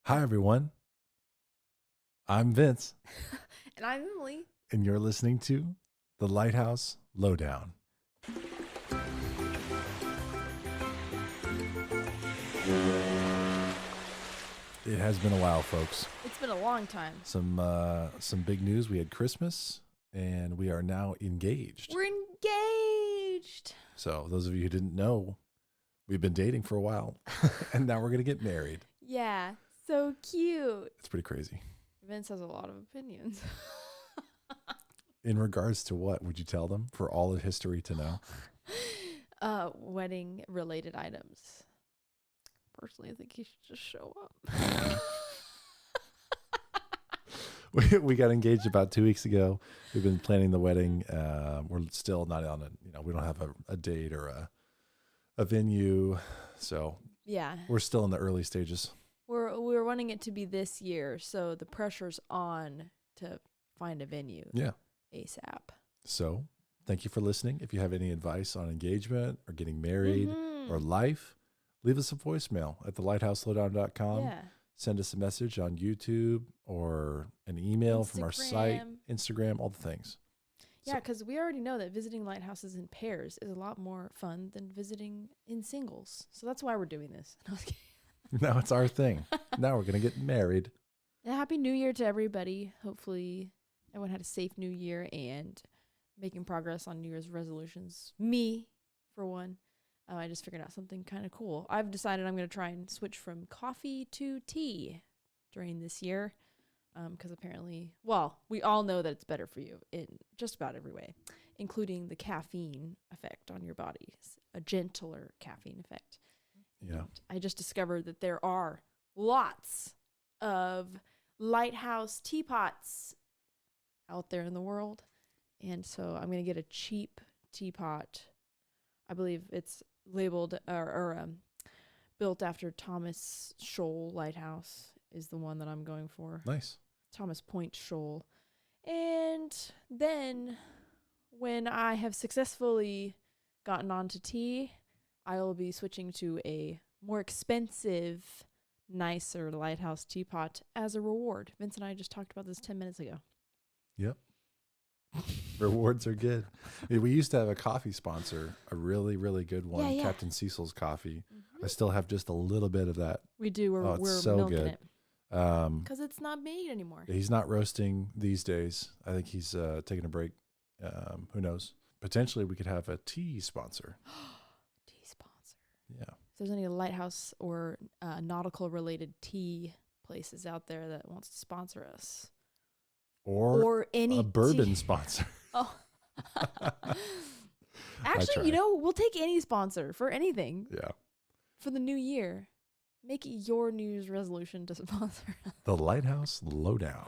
Hi, everyone. I'm Vince, And I'm Emily. and you're listening to the Lighthouse Lowdown. It has been a while, folks. It's been a long time. Some big news. We had Christmas, and we are now engaged. We're engaged. So those of you who didn't know, we've been dating for a while, and now we're going to get married. Yeah, so cute. It's pretty crazy. Vince has a lot of opinions. In regards to what, would you tell them for all of history to know? Wedding related items. Personally, I think he should just show up. We got engaged about 2 weeks ago. We've been planning the wedding. We're still not on it. We don't have a date or a venue. So Yeah. we're still in the early stages. We're wanting it to be this year, so the pressure's on to find a venue. Yeah. ASAP. So thank you for listening. If you have any advice on engagement or getting married or life, leave us a voicemail at thelighthouselowdown.com. Yeah. Send us a message on YouTube or an email from our site, Instagram, all the things. Yeah, because we already know that visiting lighthouses in pairs is a lot more fun than visiting in singles. So that's why we're doing this. Now it's our thing. Now we're going to get married. And Happy New Year to everybody. Hopefully everyone had a safe New Year and making progress on New Year's resolutions. Me, for one. I just figured out something kind of cool. I've decided I'm going to try and switch from coffee to tea during this year. Because apparently, well, we all know that it's better for you in just about every way, including the caffeine effect on your body, a gentler caffeine effect. Yeah. And I just discovered that there are lots of Lighthouse teapots out there in the world. And so I'm going to get a cheap teapot. I believe it's labeled or built after Thomas Shoal Lighthouse is the one that I'm going for. Nice. Thomas Point Shoal. And then when I have successfully gotten onto tea, I will be switching to a more expensive, nicer Lighthouse teapot as a reward. Vince and I just talked about this 10 minutes ago. Yep. Rewards are good. We used to have a coffee sponsor, a really, really good one, Yeah. Captain Cecil's Coffee. I still have just a little bit of that. We do. We're so milking good. it. Because it's not made anymore. He's not roasting these days. I think he's taking a break. Who knows? Potentially we could have a tea sponsor. Tea sponsor. Yeah. If there's any lighthouse or nautical related tea places out there that wants to sponsor us. Or any a bourbon tea. sponsor. Oh. Actually, we'll take any sponsor for anything. Yeah. For the new year. Make it your New Year's resolution to sponsor. The Lighthouse Lowdown.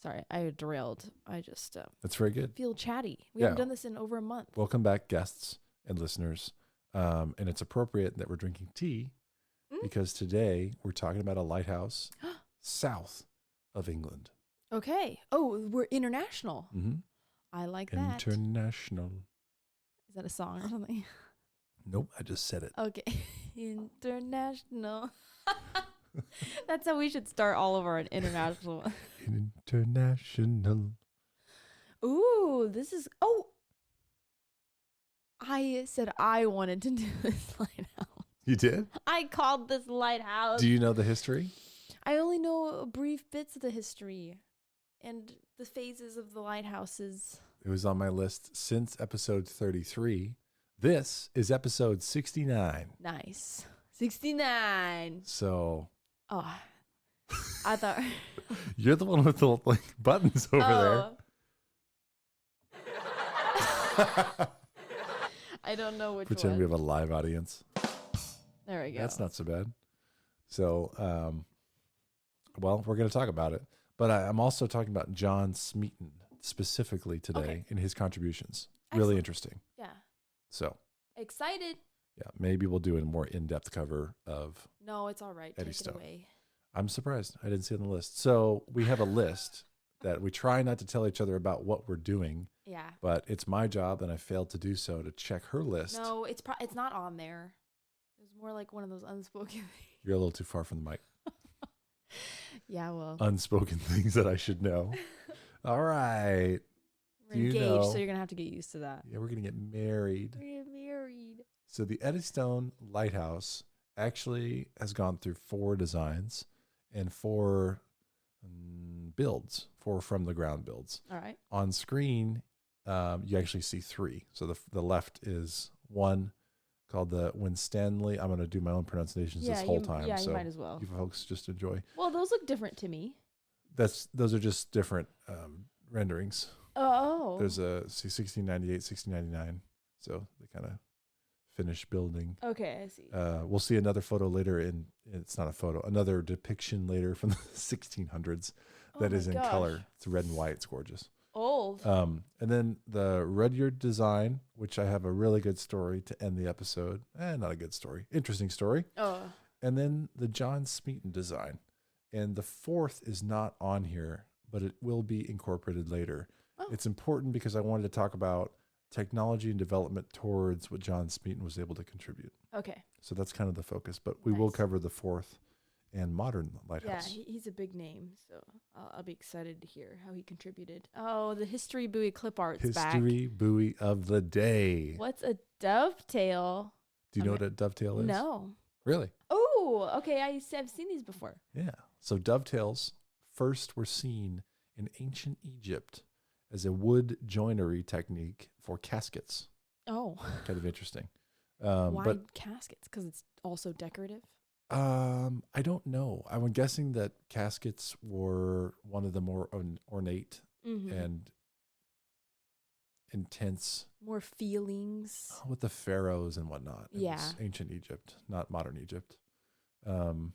Sorry, I derailed. I just That's very good. feel chatty. We haven't done this in over a month. Welcome back, guests and listeners. And it's appropriate that we're drinking tea because today we're talking about a lighthouse south of England. Okay. Oh, we're international. Mm-hmm. I like that. International. Is that a song or something? Nope, I just said it. Okay. International. That's how we should start all of our international. International. Ooh, this is... Oh! I said I wanted to do this lighthouse. You did? I called this lighthouse. Do you know the history? I only know brief bits of the history and the phases of the lighthouses. It was on my list since episode 33. This is episode 69. Nice. 69. So. Oh, I thought. You're the one with the buttons over there. I don't know which Pretend one. we have a live audience. There we go. That's not so bad. So, well, we're going to talk about it. But I'm also talking about John Smeaton specifically today in his contributions. Excellent. Really interesting. Yeah. So. Excited. Yeah, maybe we'll do a more in-depth cover of No, it's all right. Eddystone. Take it away. I'm surprised. I didn't see it on the list. So we have a list that we try not to tell each other about what we're doing. Yeah. But it's my job, and I failed to do so, to check her list. No, it's not on there. It was more like one of those unspoken things. You're a little too far from the mic. Yeah, well, unspoken things that I should know. All right. we're Do you engaged, know? so you're gonna have to get used to that. Yeah, we're going to get married. We're married. So the Eddystone Lighthouse actually has gone through 4 designs and 4 builds, 4 from the ground builds. All right. On screen, you actually see 3. So the left is one called the Winstanley. I'm going to do my own pronunciations this whole time. Yeah, so you might as well. you folks just enjoy. Well, those look different to me. Those are just different renderings. Oh. There's a 1698, 1699. So they kind of finished building. Okay, I see. We'll see another photo later it's not a photo, another depiction later from the 1600s that is in color. It's red and white. It's gorgeous. Old. And then the Rudyard design, which I have a really good story to end the episode. Not a good story. Interesting story. Oh. And then the John Smeaton design. And the 4th is not on here, but it will be incorporated later. Oh. It's important because I wanted to talk about technology and development towards what John Smeaton was able to contribute. Okay. So that's kind of the focus, but we will cover the 4th and modern lighthouse. Yeah, he's a big name, so I'll be excited to hear how he contributed. Oh, the history buoy clip art's back. History buoy of the day. What's a dovetail? Do you know what a dovetail is? No. Really? Oh, okay. I've seen these before. Yeah. So dovetails first were seen in ancient Egypt as a wood joinery technique for caskets. Oh. Kind of interesting. Why caskets? Because it's also decorative? I don't know. I'm guessing that caskets were one of the more ornate and intense. More feelings. With the pharaohs and whatnot. It Yeah. was ancient Egypt, not modern Egypt. And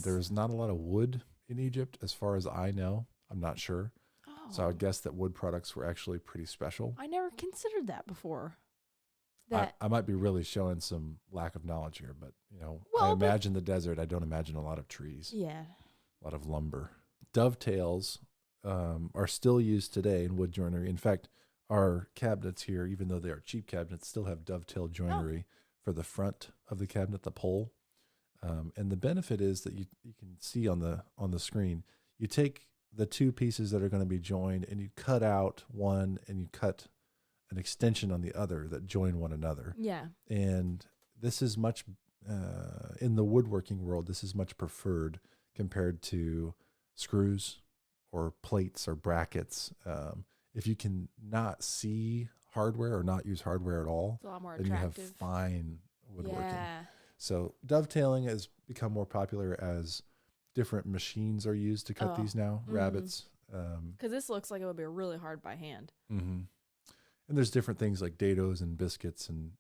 there's not a lot of wood in Egypt as far as I know. I'm not sure. Oh. So I would guess that wood products were actually pretty special. I never considered that before. I might be really showing some lack of knowledge here, but I imagine the desert. I don't imagine a lot of trees. Yeah. A lot of lumber. Dovetails are still used today in wood joinery. In fact, our cabinets here, even though they are cheap cabinets, still have dovetail joinery for the front of the cabinet, the pole. And the benefit is that you can see on the screen, you take the 2 pieces that are going to be joined and you cut out one and you cut an extension on the other that join one another. Yeah. And this is much, in the woodworking world, this is much preferred compared to screws or plates or brackets. If you can not see hardware or not use hardware at all, it's a lot more then you have attractive. fine woodworking. Yeah. So dovetailing has become more popular as different machines are used to cut these now, rabbets. Because this looks like it would be really hard by hand. Mm-hmm. And there's different things like dados and biscuits and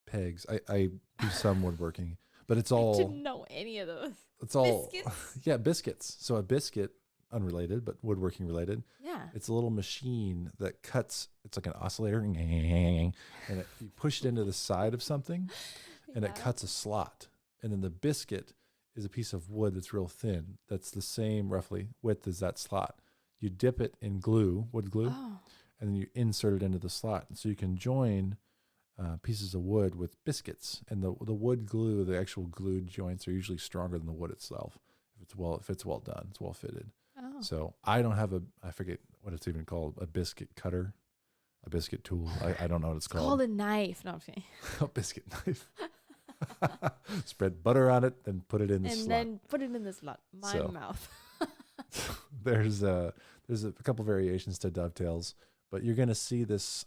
pegs. I do some woodworking, but it's all. I didn't know any of those. It's all. Biscuits? Yeah, biscuits. So a biscuit, unrelated, but woodworking related. Yeah. It's a little machine that cuts. It's like an oscillator, and you push it into the side of something, and it cuts a slot. And then the biscuit is a piece of wood that's real thin. That's the same roughly width as that slot. You dip it in glue, wood glue. Oh. And then you insert it into the slot. So you can join pieces of wood with biscuits. And the wood glue, the actual glued joints are usually stronger than the wood itself. If it's well done, it's well fitted. Oh. So I don't have I forget what it's even called, a biscuit cutter, a biscuit tool. I don't know what it's called. It's called a knife. No, I'm kidding. A biscuit knife. Spread butter on it, then put it in the slot. And then put it in the slot. My mouth. There's a couple variations to dovetails. But you're going to see this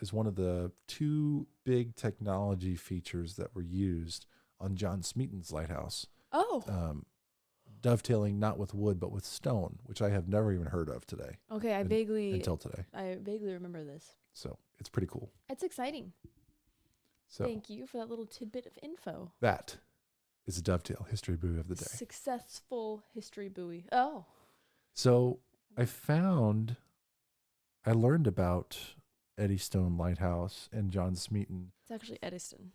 is one of the 2 big technology features that were used on John Smeaton's lighthouse. Oh. Dovetailing not with wood, but with stone, which I have never even heard of today. Okay, until today. I vaguely remember this. So it's pretty cool. It's exciting. So thank you for that little tidbit of info. That is a dovetail history buoy of the day. Successful history buoy. Oh. So I learned about Eddystone Lighthouse and John Smeaton. It's actually Eddystone.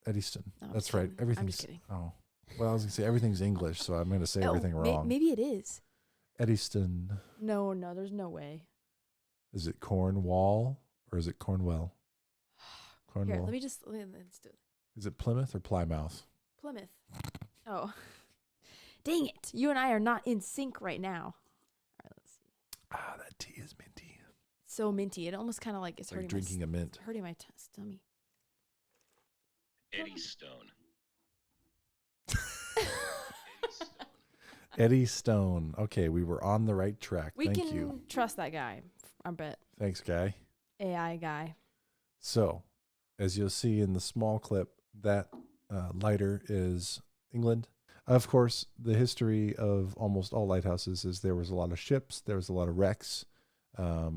Eddystone. No, That's right. Everything's. I'm just kidding. Oh, well, I was gonna say everything's English, so I'm gonna say everything wrong. Maybe it is. Eddystone. No, there's no way. Is it Cornwall or is it Cornwell? Cornwall. Here, let's do it. Is it Plymouth or Plymouth? Plymouth. Oh. Dang it. You and I are not in sync right now. All right, let's see. Ah, that tea is minty. So minty. It almost kind of like it's Like hurting drinking a mint. hurting my stomach. Eddystone. Eddystone. Okay, we were on the right track. We Thank can you. trust that guy, I bet. Thanks, guy. AI guy. So, as you'll see in the small clip, that lighter is England. Of course, the history of almost all lighthouses is there was a lot of ships, there was a lot of wrecks.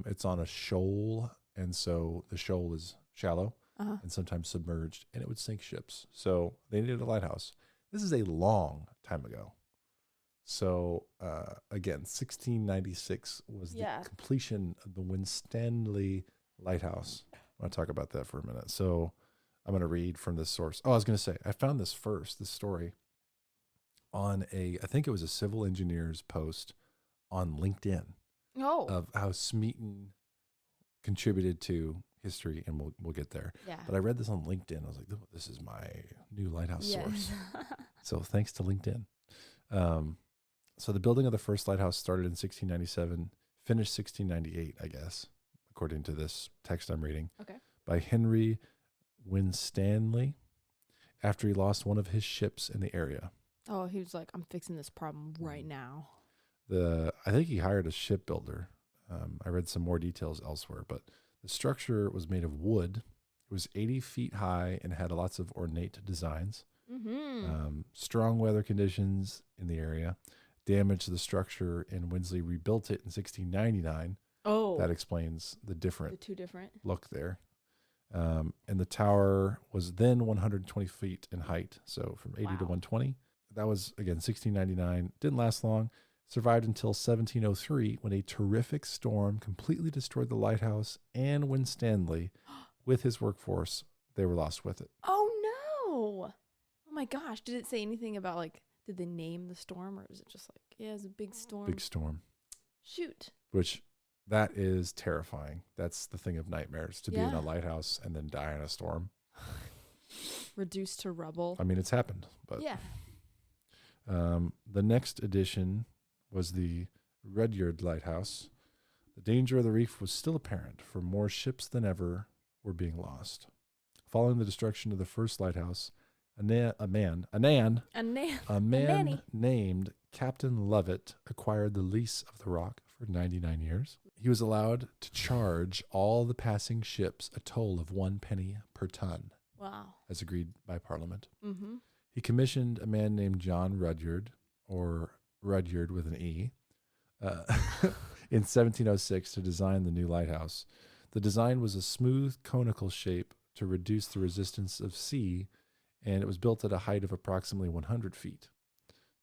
It's on a shoal, and so the shoal is shallow and sometimes submerged, and it would sink ships. So they needed a lighthouse. This is a long time ago. So again, 1696 was the completion of the Winstanley Lighthouse. I want to talk about that for a minute. So I'm going to read from this source. Oh, I was going to say, I found this story, on I think it was a civil engineer's post on LinkedIn of how Smeaton contributed to history, and we'll get there. Yeah. But I read this on LinkedIn. I was like, oh, this is my new lighthouse source. So thanks to LinkedIn. So the building of the first lighthouse started in 1697, finished 1698, I guess, according to this text I'm reading. Okay. By Henry Winstanley, after he lost one of his ships in the area. Oh, he was like, I'm fixing this problem right now. I think he hired a shipbuilder. I read some more details elsewhere, but the structure was made of wood. It was 80 feet high and had lots of ornate designs. Strong weather conditions in the area damaged the structure, and Winsley rebuilt it in 1699. Oh, that explains the two different look there. And the tower was then 120 feet in height, so from 80 to 120. That was, again, 1699. Didn't last long. Survived until 1703, when a terrific storm completely destroyed the lighthouse and Winstanley. With his workforce, they were lost with it. Oh, no. Oh, my gosh. Did it say anything about, like, did they name the storm, or is it just like, yeah, it's a big storm? Big storm. Shoot. Which, that is terrifying. That's the thing of nightmares, to be in a lighthouse and then die in a storm. Reduced to rubble. I mean, it's happened, but yeah. The next addition was the Rudyard Lighthouse. The danger of the reef was still apparent, for more ships than ever were being lost. Following the destruction of the first lighthouse, a man named Captain Lovett acquired the lease of the rock for 99 years. He was allowed to charge all the passing ships a toll of 1 penny per ton. Wow. As agreed by Parliament. Mm-hmm. He commissioned a man named John Rudyard, or Rudyard with an E, in 1706 to design the new lighthouse. The design was a smooth conical shape to reduce the resistance of sea, and it was built at a height of approximately 100 feet.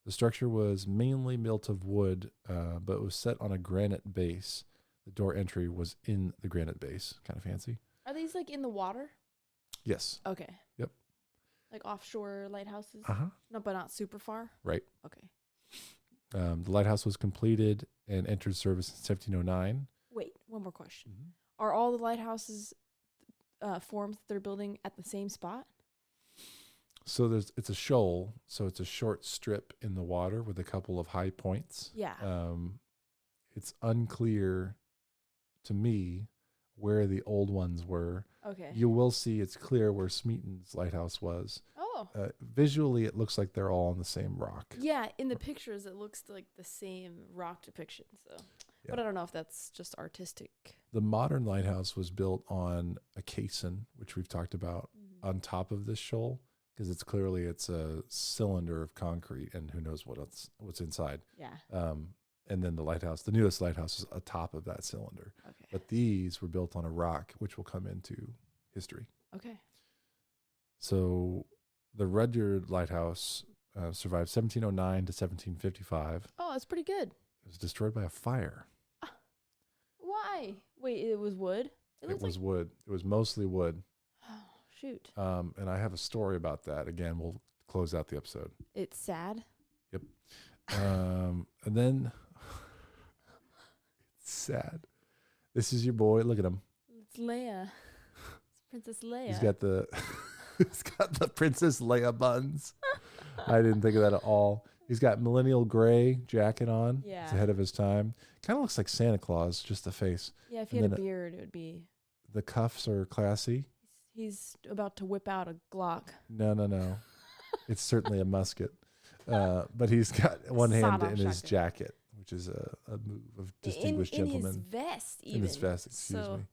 The structure was mainly built of wood, but was set on a granite base. The door entry was in the granite base. Kind of fancy. Are these like in the water? Yes. Okay. Yep. Like offshore lighthouses? Uh-huh. No, but not super far? Right. Okay. The lighthouse was completed and entered service in 1709. Wait, one more question. Mm-hmm. Are all the lighthouses forms that they're building at the same spot? So it's a shoal, so it's a short strip in the water with a couple of high points. Yeah. It's unclear to me where the old ones were. Okay. You will see it's clear where Smeaton's lighthouse was. Oh. Visually, it looks like they're all on the same rock. Yeah, in the pictures, it looks like the same rock depiction. So, but I don't know if that's just artistic. The modern lighthouse was built on a caisson, which we've talked about, on top of this shoal, because it's a cylinder of concrete, and who knows what's inside. Yeah. And then the newest lighthouse is atop of that cylinder. Okay. But these were built on a rock, which will come into history. Okay. So the Rudyard Lighthouse survived 1709 to 1755. Oh, that's pretty good. It was destroyed by a fire. Why? Wait, it was wood? It was wood. It was mostly wood. Oh, shoot. And I have a story about that. Again, we'll close out the episode. It's sad. Yep. And then it's sad. This is your boy. Look at him. It's Leia. It's Princess Leia. He's got the Princess Leia buns. I didn't think of that at all. He's got millennial gray jacket on. Yeah. He's ahead of his time. Kind of looks like Santa Claus, just the face. Yeah, if he And had a then beard, it would be. The cuffs are classy. He's about to whip out a Glock. No. It's certainly a musket. But he's got one hand in his jacket, which is a move of distinguished gentleman. In his vest, even. In his vest, excuse me.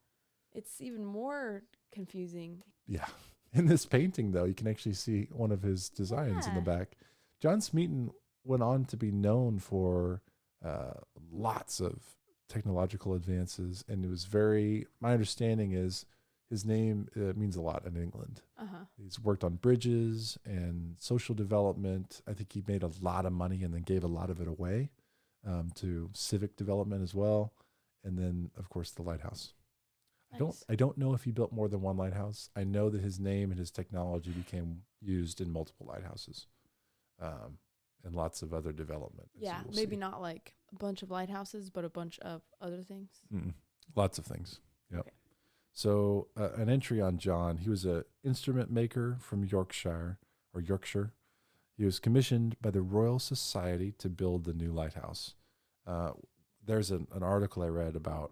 It's even more confusing. Yeah. In this painting, though, you can actually see one of his designs in the back. John Smeaton went on to be known for lots of technological advances, and it was my understanding is his name means a lot in England. He's worked on bridges and social development. I think he made a lot of money and then gave a lot of it away to civic development as well. And then, of course, the lighthouse. Nice. I don't know if he built more than one lighthouse. I know that his name and his technology became used in multiple lighthouses and lots of other development. Yeah, maybe not like a bunch of lighthouses, but a bunch of other things. Lots of things. Yep. Okay. So an entry on John. He was an instrument maker from Yorkshire. He was commissioned by the Royal Society to build the new lighthouse. There's an article I read about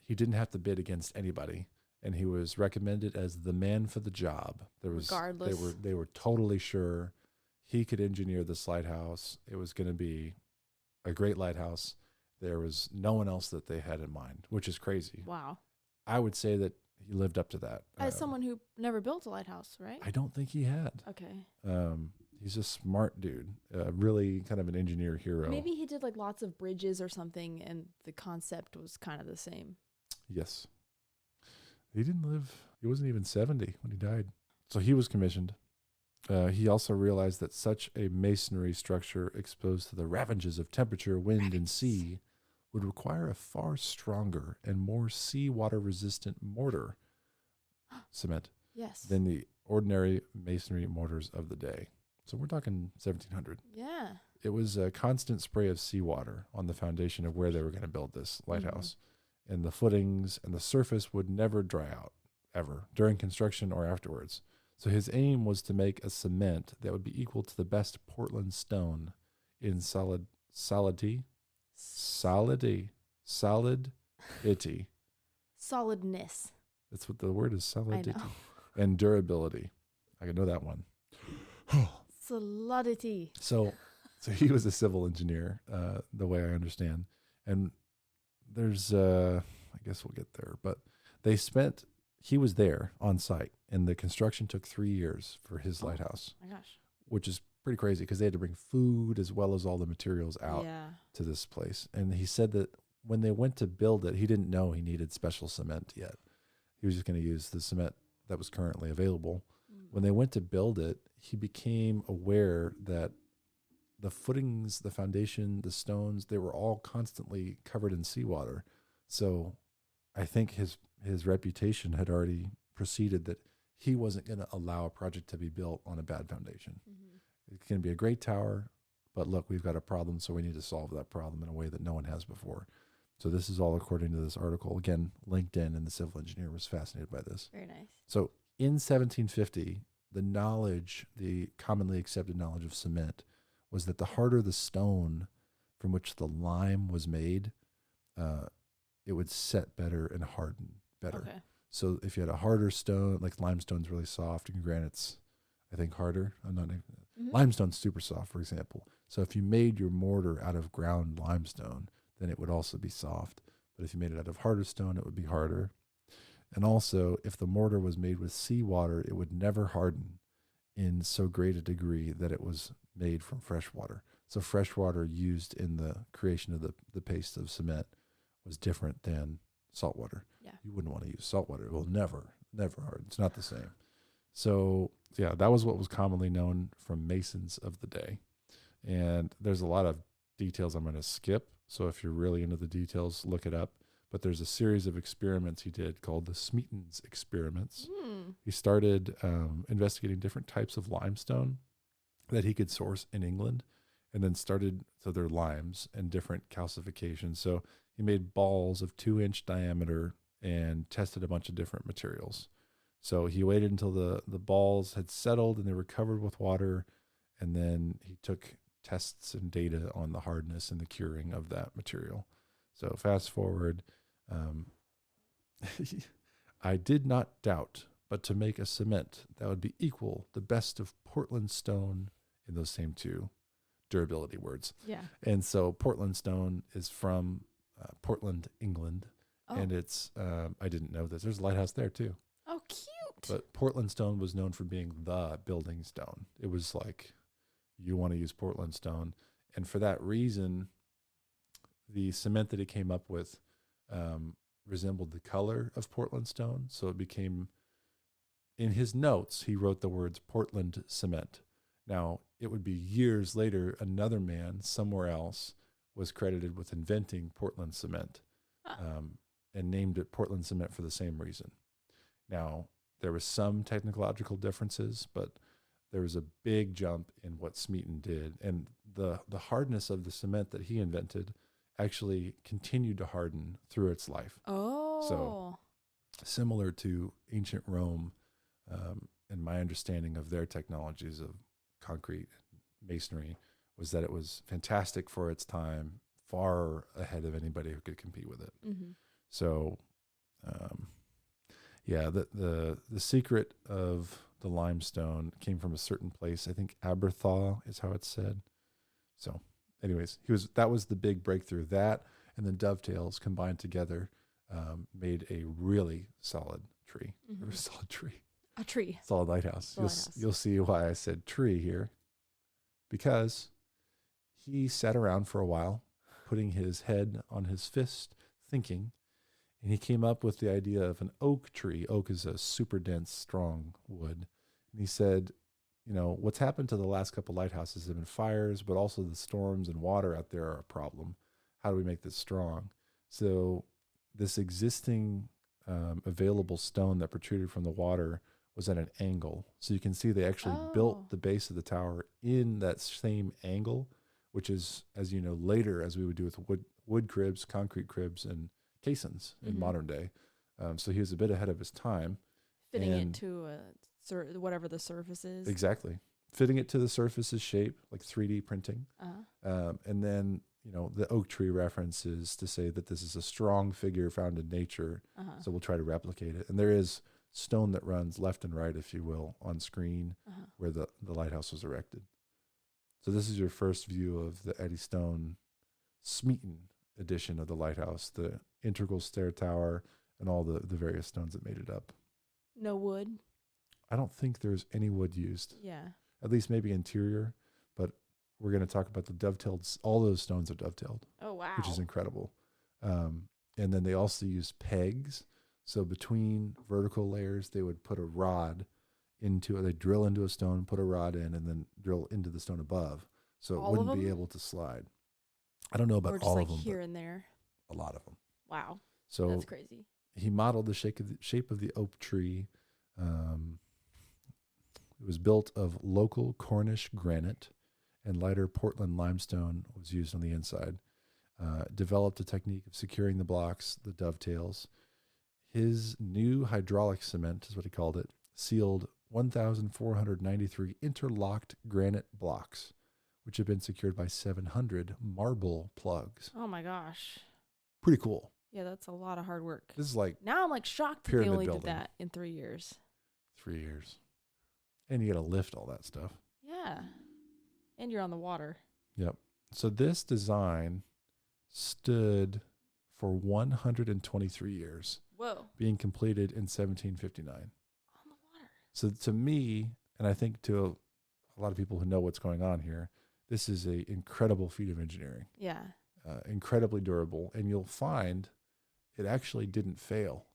he didn't have to bid against anybody, and he was recommended as the man for the job. Regardless. They were totally sure he could engineer this lighthouse. It was going to be a great lighthouse. There was no one else that they had in mind, which is crazy. Wow. I would say that he lived up to that. As someone who never built a lighthouse, right? I don't think he had. Okay. He's a smart dude, really kind of an engineer hero. Maybe he did like lots of bridges or something, and the concept was kind of the same. Yes. He didn't live, he wasn't even 70 when he died. So he was commissioned. He also realized that such a masonry structure exposed to the ravages of temperature, wind, and sea would require a far stronger and more seawater resistant mortar, cement, than the ordinary masonry mortars of the day. So we're talking 1700. Yeah. It was a constant spray of seawater on the foundation of where they were going to build this lighthouse. And the footings and the surface would never dry out, ever, during construction or afterwards. So his aim was to make a cement that would be equal to the best Portland stone in solidity. Solidness. That's what the word is, solidity. I know. And durability. I can know that one. Solidity. So he was a civil engineer, the way I understand. And there's, I guess we'll get there, but he was there on site, and the construction took 3 years for his lighthouse. My gosh. Which is pretty crazy because they had to bring food as well as all the materials out to this place. And he said that when they went to build it, he didn't know he needed special cement yet. He was just going to use the cement that was currently available. When they went to build it, he became aware that the footings, the foundation, the stones, they were all constantly covered in seawater. So I think his reputation had already preceded that he wasn't going to allow a project to be built on a bad foundation. It can be a great tower, but look, we've got a problem, so we need to solve that problem in a way that no one has before. So this is all according to this article. Again, LinkedIn, and the civil engineer was fascinated by this. Very nice. So in 1750, the commonly accepted knowledge of cement was that the harder the stone from which the lime was made, it would set better and harden better. Okay. So if you had a harder stone, like limestone's really soft, and granite's, I think, harder. Limestone's super soft, for example. So if you made your mortar out of ground limestone, then it would also be soft. But if you made it out of harder stone, it would be harder. And also, if the mortar was made with seawater, it would never harden in so great a degree that it was made from fresh water. So fresh water used in the creation of the paste of cement was different than salt water. Yeah. You wouldn't want to use salt water. It will never harden. It's not the same. So yeah, that was what was commonly known from masons of the day. And there's a lot of details I'm going to skip. So if you're really into the details, look it up. But there's a series of experiments he did called the Smeaton's experiments. He started investigating different types of limestone that he could source in England, and then so they're limes and different calcifications. So he made balls of 2-inch diameter and tested a bunch of different materials. So he waited until the balls had settled and they were covered with water, and then he took tests and data on the hardness and the curing of that material. So fast forward, I did not doubt, but to make a cement that would be equal the best of Portland stone in those same two durability words. Yeah. And so Portland stone is from Portland, England. Oh. And it's, I didn't know this. There's a lighthouse there too. Oh, cute. But Portland stone was known for being the building stone. It was like, you want to use Portland stone. And for that reason, the cement that he came up with resembled the color of Portland stone. So it became, in his notes, he wrote the words Portland cement. Now, it would be years later, another man somewhere else was credited with inventing Portland cement and named it Portland cement for the same reason. Now, there was some technological differences, but there was a big jump in what Smeaton did. And the hardness of the cement that he invented actually continued to harden through its life. Oh. So similar to ancient Rome, and my understanding of their technologies of concrete and masonry was that it was fantastic for its time, far ahead of anybody who could compete with it. Mm-hmm. So, yeah, the secret of the limestone came from a certain place. I think Aberthaw is how it's said. So, anyways, that was the big breakthrough. That and then dovetails combined together made a really solid tree. Mm-hmm. Or a solid tree. A tree. Solid lighthouse. Lighthouse. You'll see why I said tree here. Because he sat around for a while, putting his head on his fist, thinking, and he came up with the idea of an oak tree. Oak is a super dense, strong wood. And he said, you know, what's happened to the last couple lighthouses have been fires, but also the storms and water out there are a problem. How do we make this strong? So this existing available stone that protruded from the water was at an angle. So you can see they actually built the base of the tower in that same angle, which is, as you know, later, as we would do with wood cribs, concrete cribs, and caissons in modern day. So he was a bit ahead of his time. Fitting it to whatever the surface is. Exactly. Fitting it to the surface's shape, like 3D printing. And then, you know, the oak tree reference is to say that this is a strong figure found in nature. So we'll try to replicate it. And there is stone that runs left and right, if you will, on screen where the lighthouse was erected. So this is your first view of the Eddystone Smeaton edition of the lighthouse, the integral stair tower and all the various stones that made it up. No wood? I don't think there's any wood used. Yeah. At least maybe interior, but we're going to talk about the dovetailed. All those stones are dovetailed. Oh, wow. Which is incredible. And then they also use pegs. So between vertical layers, they would put a rod into it. They drill into a stone, put a rod in, and then drill into the stone above. So it wouldn't be able to slide. I don't know about all of them. Here and there. A lot of them. Wow. So that's crazy. He modeled the shape of the oak tree. It was built of local Cornish granite, and lighter Portland limestone was used on the inside. Developed a technique of securing the blocks, the dovetails. His new hydraulic cement, is what he called it, sealed 1,493 interlocked granite blocks, which have been secured by 700 marble plugs. Oh my gosh. Pretty cool. Yeah, that's a lot of hard work. This is like now I'm like shocked that they only did that in 3 years. 3 years. And you got to lift all that stuff. Yeah. And you're on the water. Yep. So this design stood for 123 years. Whoa. Being completed in 1759. On the water. So to me, and I think to a lot of people who know what's going on here, this is an incredible feat of engineering. Yeah. Incredibly durable. And you'll find it actually didn't fail.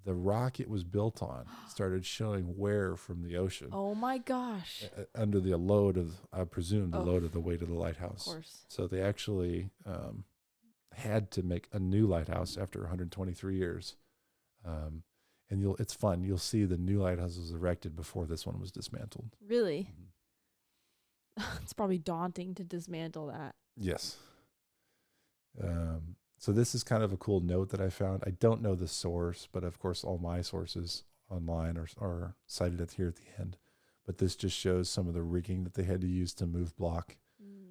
The rock it was built on started showing wear from the ocean. Oh my gosh. Under the load of, I presume, the load of the weight of the lighthouse. Of course. So they actually had to make a new lighthouse after 123 years. And it's fun. You'll see the new lighthouse was erected before this one was dismantled. Really? Mm-hmm. It's probably daunting to dismantle that. Yes. So this is kind of a cool note that I found. I don't know the source, but of course all my sources online are cited here at the end. But this just shows some of the rigging that they had to use to move block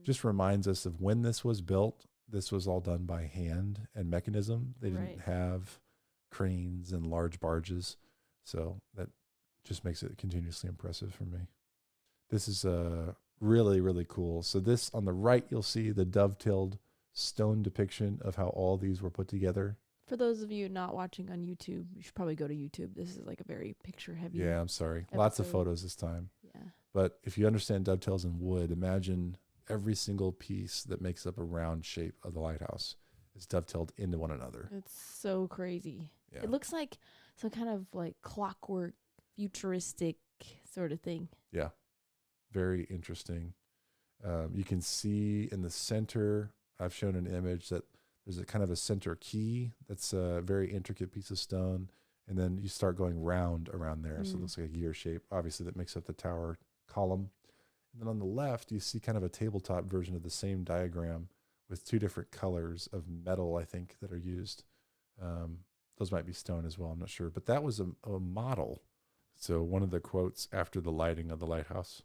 just reminds us of when this was built. This was all done by hand and mechanism. They didn't have cranes and large barges. So that just makes it continuously impressive for me. This is really, really cool. So this on the right, you'll see the dovetailed stone depiction of how all these were put together. For those of you not watching on YouTube, you should probably go to YouTube. This is like a very picture heavy. Yeah, I'm sorry. Episode. Lots of photos this time. Yeah. But if you understand dovetails in wood, imagine every single piece that makes up a round shape of the lighthouse is dovetailed into one another. It's so crazy. Yeah. It looks like some kind of like clockwork, futuristic sort of thing. Yeah. Very interesting. You can see in the center, I've shown an image that there's a kind of a center key that's a very intricate piece of stone. And then you start going round around there. So it looks like a gear shape. Obviously, that makes up the tower column. And then on the left, you see kind of a tabletop version of the same diagram with two different colors of metal, I think, that are used. Those might be stone as well. I'm not sure. But that was a model. So one of the quotes after the lighting of the lighthouse.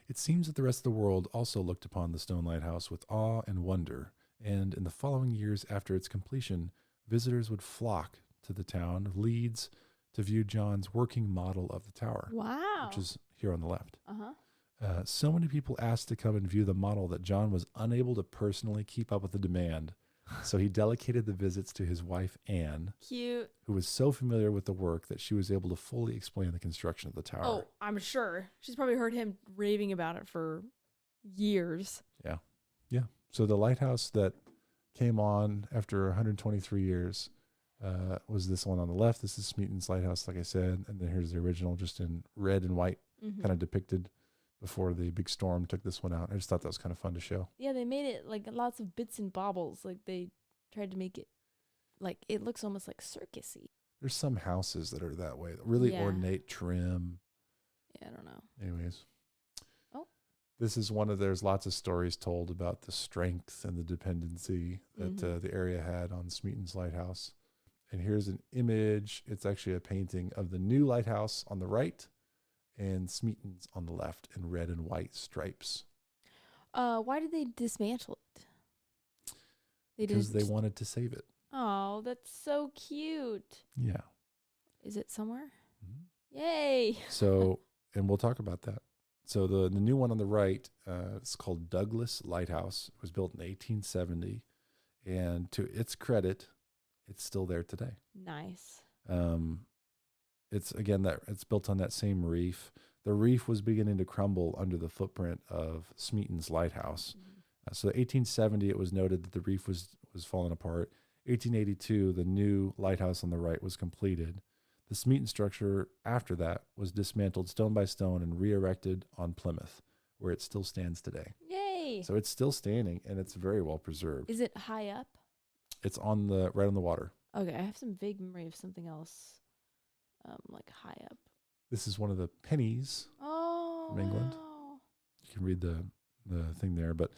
It seems that the rest of the world also looked upon the stone lighthouse with awe and wonder. And in the following years after its completion, visitors would flock to the town of Leeds to view John's working model of the tower. Wow. Which is here on the left. Uh-huh. So many people asked to come and view the model that John was unable to personally keep up with the demand. So he delegated the visits to his wife, Anne. Cute. Who was so familiar with the work that she was able to fully explain the construction of the tower. Oh, I'm sure. She's probably heard him raving about it for years. Yeah. Yeah. So the lighthouse that came on after 123 years was this one on the left. This is Smeaton's lighthouse, like I said. And then here's the original, just in red and white, kind of depicted before the big storm took this one out. I just thought that was kind of fun to show. Yeah, they made it like lots of bits and bobbles. Like they tried to make it like it looks almost like circusy. There's some houses that are that way. Really ornate trim. Yeah, I don't know. Anyways. Oh. This is there's lots of stories told about the strength and the dependency that the area had on Smeaton's lighthouse. And here's an image. It's actually a painting of the new lighthouse on the right and Smeaton's on the left in red and white stripes. Why did they dismantle it? Because they wanted to save it. Oh, that's so cute. Yeah. Is it somewhere? Yay. So, and we'll talk about that. So the new one on the right, it's called Douglas Lighthouse. It was built in 1870. And to its credit, it's still there today. Nice. It's built on that same reef. The reef was beginning to crumble under the footprint of Smeaton's lighthouse. So 1870, it was noted that the reef was falling apart. 1882, the new lighthouse on the right was completed. The Smeaton structure after that was dismantled stone by stone and re-erected on Plymouth, where it still stands today. Yay! So it's still standing and it's very well preserved. Is it high up? It's right on the water. Okay, I have some vague memory of something else, like high up. This is one of the pennies from England. Wow. You can read the thing there, but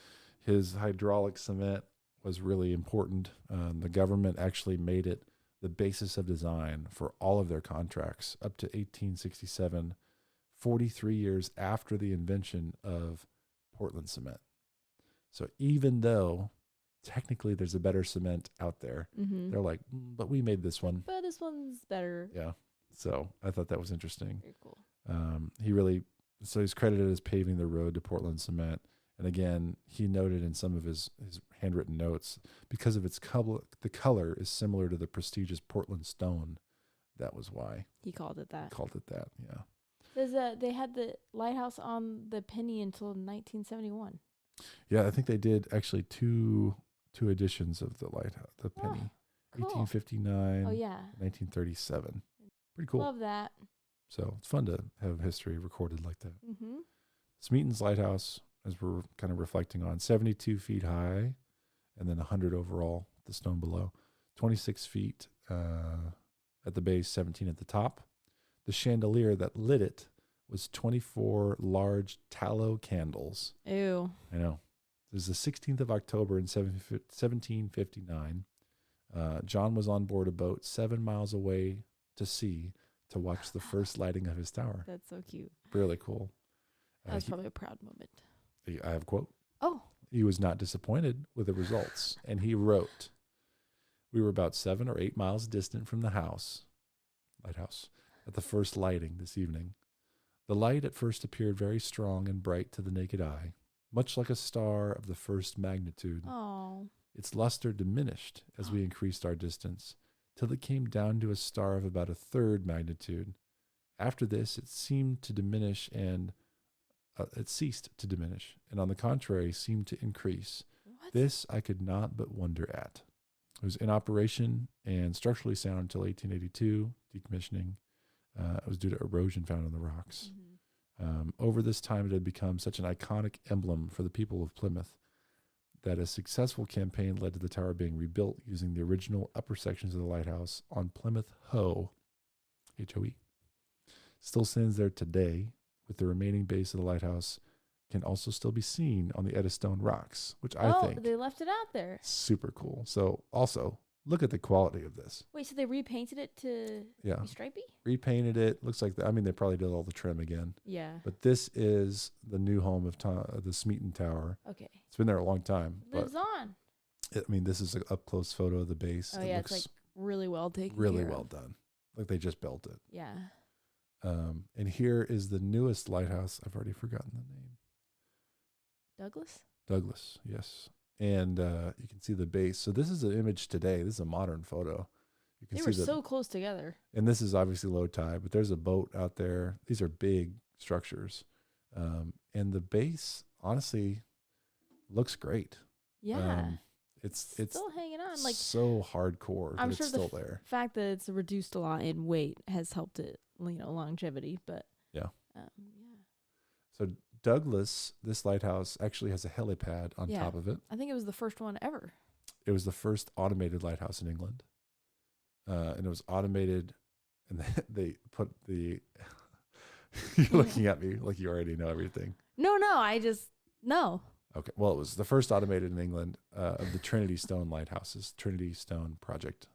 his hydraulic cement was really important. The government actually made it the basis of design for all of their contracts up to 1867, 43 years after the invention of Portland cement. So even though technically there's a better cement out there, they're like, but we made this one. But this one's better. Yeah. So I thought that was interesting. Very cool. He's credited as paving the road to Portland cement. And again, he noted in some of his handwritten notes, because of its color, the color is similar to the prestigious Portland stone. That was why he called it that. Yeah. They had the lighthouse on the penny until 1971. Yeah, I think they did actually two editions of the lighthouse, the penny. Cool. 1859. Oh yeah. 1937. Pretty cool. Love that. So it's fun to have history recorded like that. Mm-hmm. Smeaton's lighthouse, as we're kind of reflecting on, 72 feet high, and then 100 overall, the stone below. 26 feet at the base, 17 at the top. The chandelier that lit it was 24 large tallow candles. Ew. I know. It was the 16th of October in 1759. John was on board a boat 7 miles away to sea to watch the first lighting of his tower. That's so cute. Really cool. That was probably a proud moment. I have a quote. Oh. He was not disappointed with the results, and he wrote, "We were about 7 or 8 miles distant from the lighthouse, at the first lighting this evening. The light at first appeared very strong and bright to the naked eye, much like a star of the first magnitude. Oh. Its luster diminished as we increased our distance, till it came down to a star of about a third magnitude. After this, it seemed to diminish and it ceased to diminish, and on the contrary, seemed to increase. What? This I could not but wonder at. It was in operation and structurally sound until 1882, decommissioning. It was due to erosion found on the rocks. Over this time, it had become such an iconic emblem for the people of Plymouth that a successful campaign led to the tower being rebuilt using the original upper sections of the lighthouse on Plymouth Hoe, H-O-E. Still stands there today, with the remaining base of the lighthouse can also still be seen on the Eddystone rocks, which I think they left it out there. Super cool. So also, look at the quality of this. Wait, so they repainted it to be stripy? Repainted it. Looks like, they probably did all the trim again. Yeah. But this is the new home of the Smeaton Tower. Okay. It's been there a long time. Lives on. This is an up-close photo of the base. Oh, yeah, it's like really well taken really care well of. done. Like they just built it. Yeah. And here is the newest lighthouse. I've already forgotten the name. Douglas, yes. And you can see the base. So this is an image today. This is a modern photo. You can They see were so close together. And this is obviously low tide, but there's a boat out there. These are big structures. And the base, honestly, looks great. Yeah. It's still hanging on. Like so hardcore. I'm that sure it's still there. The fact that it's reduced a lot in weight has helped it, longevity. But yeah. Yeah. So Douglas, this lighthouse actually has a helipad on top of it. I think it was the first one ever. It was the first automated lighthouse in England. And it was automated, and they put the... You're looking at me like you already know everything. No, I just... No. Okay. Well, it was the first automated in England of the Trinity Stone lighthouses, Trinity Stone project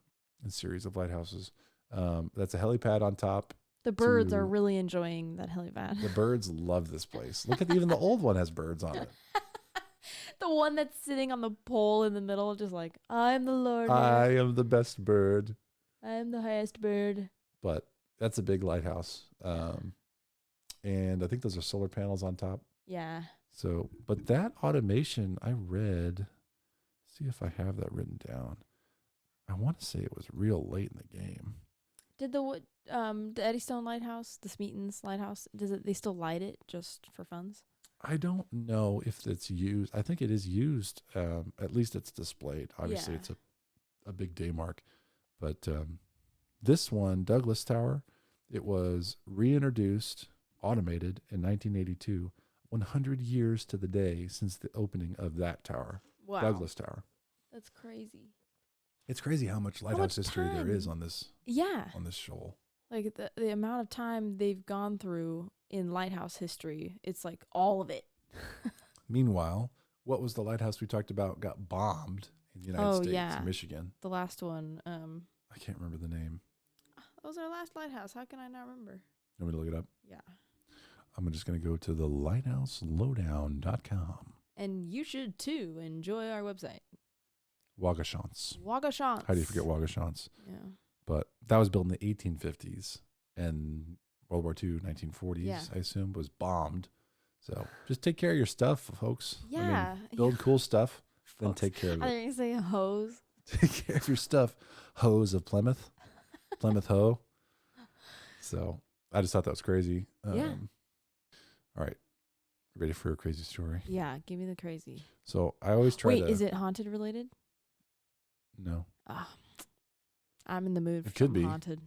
and series of lighthouses. That's a helipad on top. The birds are really enjoying that helipad. The birds love this place. Look at even the old one has birds on it. The one that's sitting on the pole in the middle, just like, I'm the Lord. I am the best bird. I am the highest bird. But that's a big lighthouse. And I think those are solar panels on top. Yeah. So, but that automation I read, see if I have that written down. I want to say it was real late in the game. Did the Eddystone Lighthouse, the Smeaton's Lighthouse, they still light it just for funds? I don't know if it's used. I think it is used. At least it's displayed. Obviously, it's a big day mark. But this one, Douglas Tower, it was reintroduced, automated in 1982, 100 years to the day since the opening of that tower. Wow. Douglas Tower. That's crazy. It's crazy how much lighthouse history there is on this. Yeah. On this shoal. Like the amount of time they've gone through in lighthouse history, it's like all of it. Meanwhile, what was the lighthouse we talked about got bombed in the United States, in Michigan? The last one. I can't remember the name. That was our last lighthouse. How can I not remember? You want me to look it up? Yeah. I'm just going to go to the lighthouselowdown.com. And you should too. Enjoy our website. Wagashance. Wagashance. How do you forget Wagashance? Yeah. But that was built in the 1850s, and World War II, 1940s, I assume, was bombed. So just take care of your stuff, folks. Yeah. Build cool stuff, then take care of it. I didn't say hose. Take care of your stuff. Hose of Plymouth. Plymouth Hoe. So I just thought that was crazy. Yeah. All right. Ready for a crazy story? Yeah, give me the crazy. So I always try to... Wait, is it haunted related? No. I'm in the mood for it could be haunted.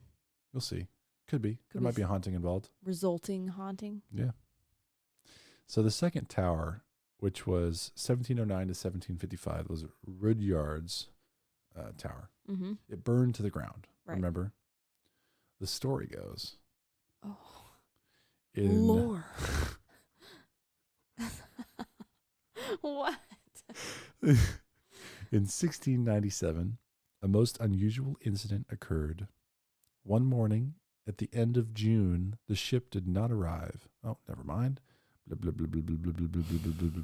We'll see. Could be. There might be a haunting involved. Resulting haunting? Yeah. So the second tower, which was 1709 to 1755, was Rudyard's tower. Mm-hmm. It burned to the ground. Right. Remember? The story goes... Oh. Lore. What? In 1697, a most unusual incident occurred. One morning, at the end of June, the ship did not arrive. Oh, never mind. Blah, blah, blah, blah, blah, blah, blah, blah, blah, blah.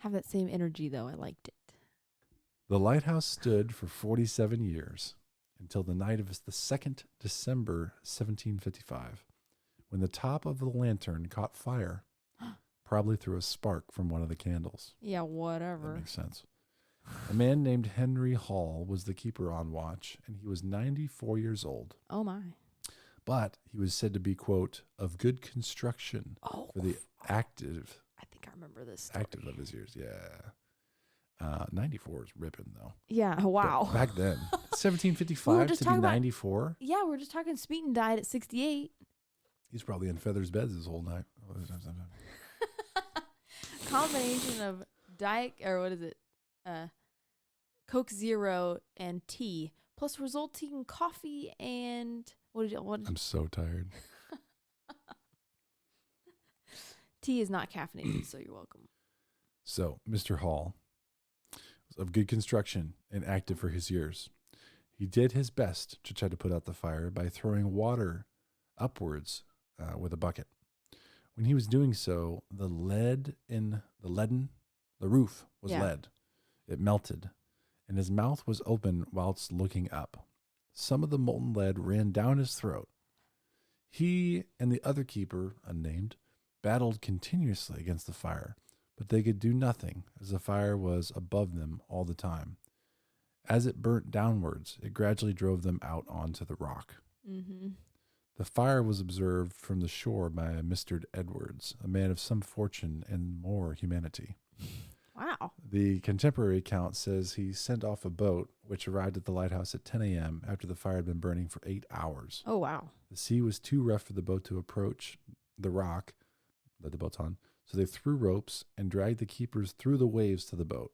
have that same energy, though. I liked it. The lighthouse stood for 47 years until the night of the 2nd December 1755, when the top of the lantern caught fire, probably through a spark from one of the candles. Yeah, whatever. That makes sense. A man named Henry Hall was the keeper on watch, and he was 94 years old. Oh, my. But he was said to be, quote, of good construction for the active. I think I remember this story. Active of his years, yeah. 94 is ripping, though. Yeah, wow. But back then, 1755 to be 94? Yeah, we're just talking Smeaton died at 68. He's probably in feathers beds his whole night. Combination of Diet, or what is it? Coke Zero and tea, plus resulting coffee and what? I'm so tired. Tea is not caffeinated, so you're welcome. So, Mr. Hall was of good construction and active for his years. He did his best to try to put out the fire by throwing water upwards with a bucket. When he was doing so, the roof was lead. It melted, and his mouth was open whilst looking up. Some of the molten lead ran down his throat. He and the other keeper, unnamed, battled continuously against the fire, but they could do nothing, as the fire was above them all the time. As it burnt downwards, it gradually drove them out onto the rock. Mm-hmm. The fire was observed from the shore by a Mr. Edwards, a man of some fortune and more humanity. Wow. The contemporary account says he sent off a boat, which arrived at the lighthouse at 10 a.m. after the fire had been burning for 8 hours. Oh, wow. The sea was too rough for the boat to approach the rock that the boat's on, so they threw ropes and dragged the keepers through the waves to the boat.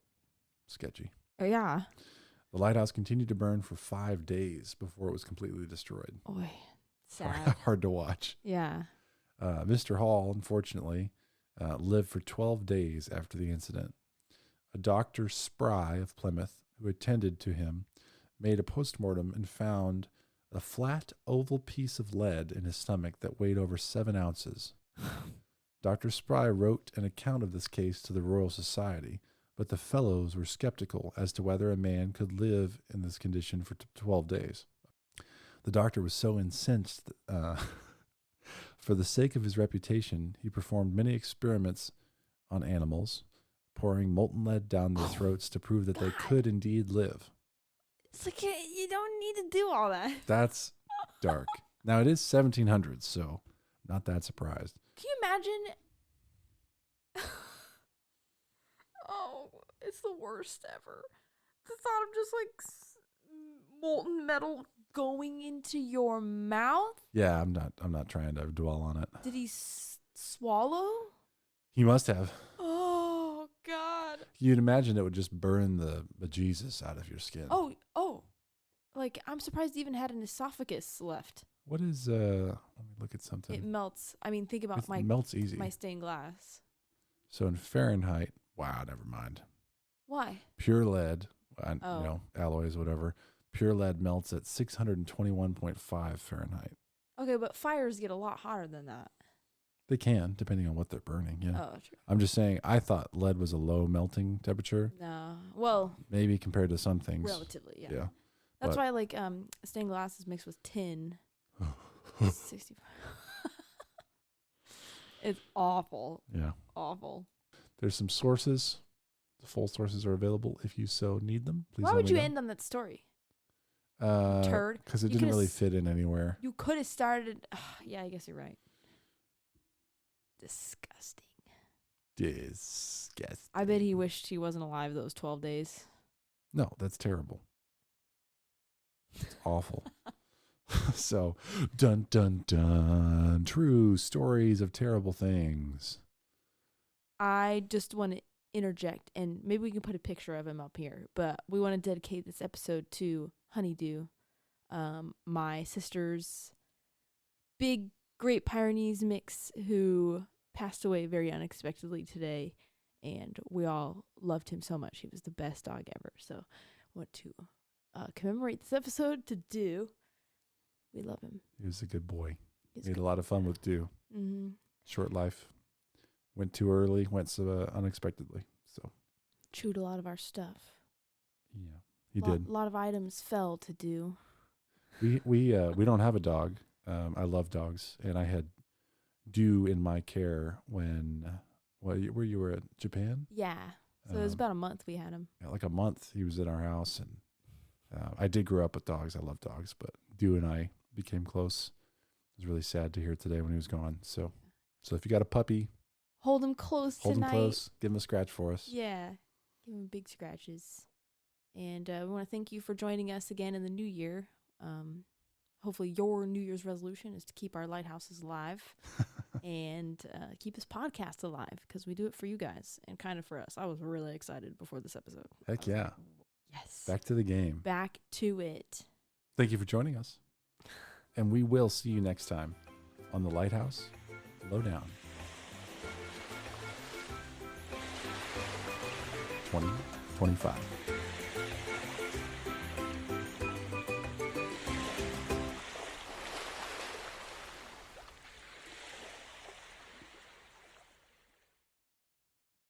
Sketchy. Oh, yeah. The lighthouse continued to burn for 5 days before it was completely destroyed. Oy, sad. Hard to watch. Yeah. Mr. Hall, unfortunately, lived for 12 days after the incident. A Dr. Spry of Plymouth, who attended to him, made a postmortem and found a flat oval piece of lead in his stomach that weighed over 7 ounces. Dr. Spry wrote an account of this case to the Royal Society, but the fellows were skeptical as to whether a man could live in this condition for 12 days. The doctor was so incensed for the sake of his reputation, he performed many experiments on animals, pouring molten lead down their throats to prove that they could indeed live. It's like you don't need to do all that. That's dark. Now, it is 1700s, so not that surprised. Can you imagine? Oh, it's the worst ever. The thought of just like molten metal going into your mouth. Yeah, I'm not trying to dwell on it. Did he swallow? He must have. Oh God. You'd imagine it would just burn the bejesus out of your skin. Oh. Like, I'm surprised he even had an esophagus left. What is let me look at something. It melts. I mean, think about It melts easy. my stained glass. So in Fahrenheit, wow, never mind. Why? Pure lead, alloys, whatever. Pure lead melts at 621.5 Fahrenheit. Okay, but fires get a lot hotter than that. They can, depending on what they're burning. Yeah. Oh, true. I'm just saying, I thought lead was a low melting temperature. No. Well, maybe compared to some things. Relatively, yeah. Yeah. That's why, like, stained glass is mixed with tin. 65. It's awful. Yeah. Awful. There's some sources. The full sources are available if you so need them. Please. Why would you end on that story? Turd. Because it didn't really fit in anywhere. You could have started. Yeah, I guess you're right. Disgusting. I bet he wished he wasn't alive those 12 days. No, that's terrible. It's awful. So, dun, dun, dun. True stories of terrible things. I just want to interject, and maybe we can put a picture of him up here, but we want to dedicate this episode to Honeydew, my sister's big Great Pyrenees mix who passed away very unexpectedly today, and we all loved him so much. He was the best dog ever. So I want to commemorate this episode to Dew. We love him. He was a good boy. He had a lot of fun with Dew. Mm-hmm. Short life. Went too early, went so unexpectedly. So chewed a lot of our stuff. Yeah, he did. A lot of items fell to do. We don't have a dog. I love dogs, and I had Dew in my care when where you were at Japan. Yeah. So it was about a month we had him. Yeah, like a month he was in our house, and I did grow up with dogs. I love dogs, but Dew and I became close. It was really sad to hear today when he was gone. So if you got a puppy, hold him close hold tonight. him close. Give him a scratch for us. Yeah. Give him big scratches. And we want to thank you for joining us again in the new year. Hopefully your New Year's resolution is to keep our lighthouses alive and keep this podcast alive, because we do it for you guys and kind of for us. I was really excited before this episode. Heck yeah. Like, yes. Back to the game. Back to it. Thank you for joining us. And we will see you next time on the Lighthouse Lowdown 2025.